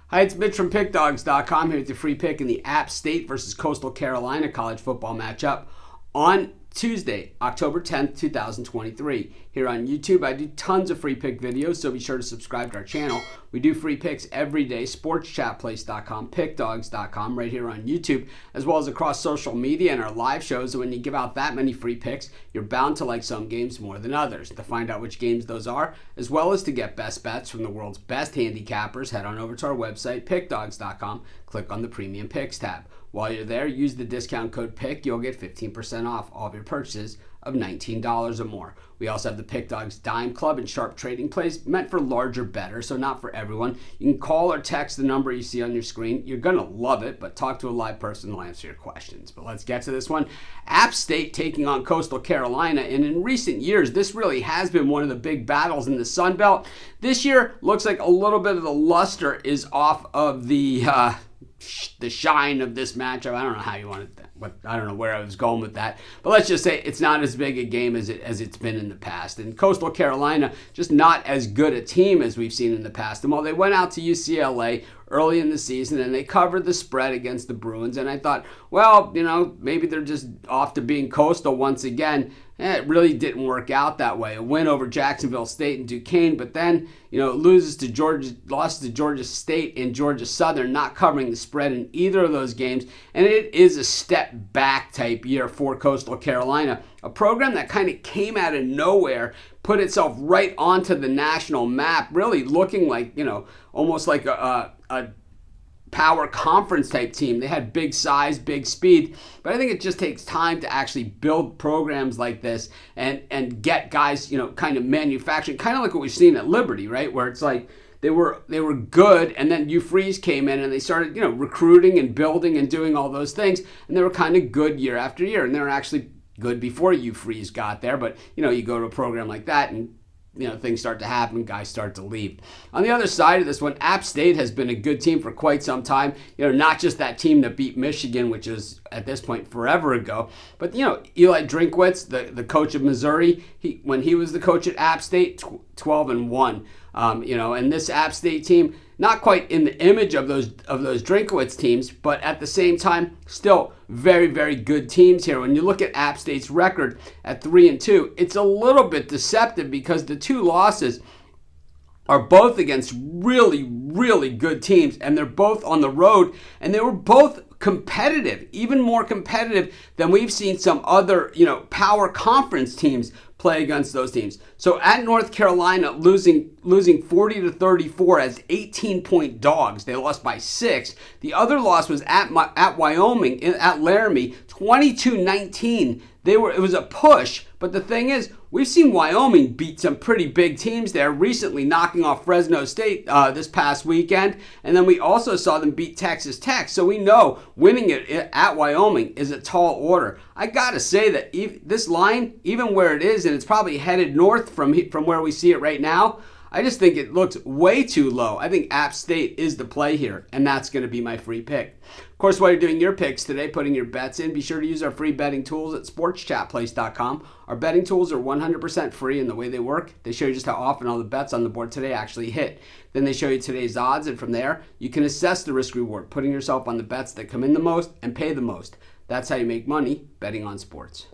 Hi, it's Mitch from Pickdawgz.com here with your free pick in the App State versus Coastal Carolina college football matchup on Tuesday, October 10th, 2023. Here on YouTube, I do tons of free pick videos, so be sure to subscribe to our channel. We do free picks every day, sportschatplace.com, pickdawgz.com, right here on YouTube, as well as across social media and our live shows. And when you give out that many free picks, you're bound to like some games more than others. To find out which games those are, as well as to get best bets from the world's best handicappers, head on over to our website, pickdawgz.com, click on the Premium Picks tab. While you're there, use the discount code PICK. You'll get 15% off all of your purchases of $19 or more. We also have the Pick Dawgz Dime Club and Sharp Trading Plays, meant for larger bettors, so not for everyone. You can call or text the number you see on your screen. You're going to love it, but talk to a live person who will answer your questions. But let's get to this one. App State taking on Coastal Carolina, and in recent years, this really has been one of the big battles in the Sun Belt. This year, looks like a little bit of the luster is off of the shine of this matchup. I don't know how you want it, I don't know where I was going with that, but let's just say it's not as big a game as it's been in the past. And Coastal Carolina, just not as good a team as we've seen in the past. And while they went out to UCLA early in the season and they covered the spread against the Bruins, and I thought, well, maybe they're just off to being Coastal once again. It really didn't work out that way. A win over Jacksonville State and Duquesne, but then, lost to Georgia State and Georgia Southern, not covering the spread in either of those games. And it is a step back type year for Coastal Carolina, a program that kind of came out of nowhere, put itself right onto the national map, really looking like, almost like a power conference type team. They had big size, big speed, but I think it just takes time to actually build programs like this and get guys, kind of manufacturing, kind of like what we've seen at Liberty, right? Where it's like they were good, and then Hugh Freeze came in and they started, recruiting and building and doing all those things, and they were kind of good year after year, and they were actually good before Hugh Freeze got there. But you go to a program like that and things start to happen, guys start to leave. On the other side of this one, App State has been a good team for quite some time. Not just that team that beat Michigan, which is at this point forever ago, but Eli Drinkwitz, the coach of Missouri, when he was the coach at App State, 12-1. And this App State team, not quite in the image of those Drinkwitz teams, but at the same time, still very, very good teams here. When you look at App State's record at 3-2, it's a little bit deceptive because the two losses are both against really, really good teams, and they're both on the road, and they were both competitive, even more competitive than we've seen some other, power conference teams play against those teams. So at North Carolina, losing 40-34 as 18-point dogs. They lost by 6. The other loss was at Wyoming, at Laramie, 22-19. It was a push, but the thing is, we've seen Wyoming beat some pretty big teams there recently, knocking off Fresno State this past weekend, and then we also saw them beat Texas Tech. So we know winning it at Wyoming is a tall order. I gotta say that this line, even where it is, and it's probably headed north from where we see it right now, I just think it looks way too low. I think App State is the play here, and that's going to be my free pick. Of course, while you're doing your picks today, putting your bets in, be sure to use our free betting tools at sportschatplace.com. Our betting tools are 100% free, and the way they work, they show you just how often all the bets on the board today actually hit. Then they show you today's odds, and from there, you can assess the risk-reward, putting yourself on the bets that come in the most and pay the most. That's how you make money betting on sports.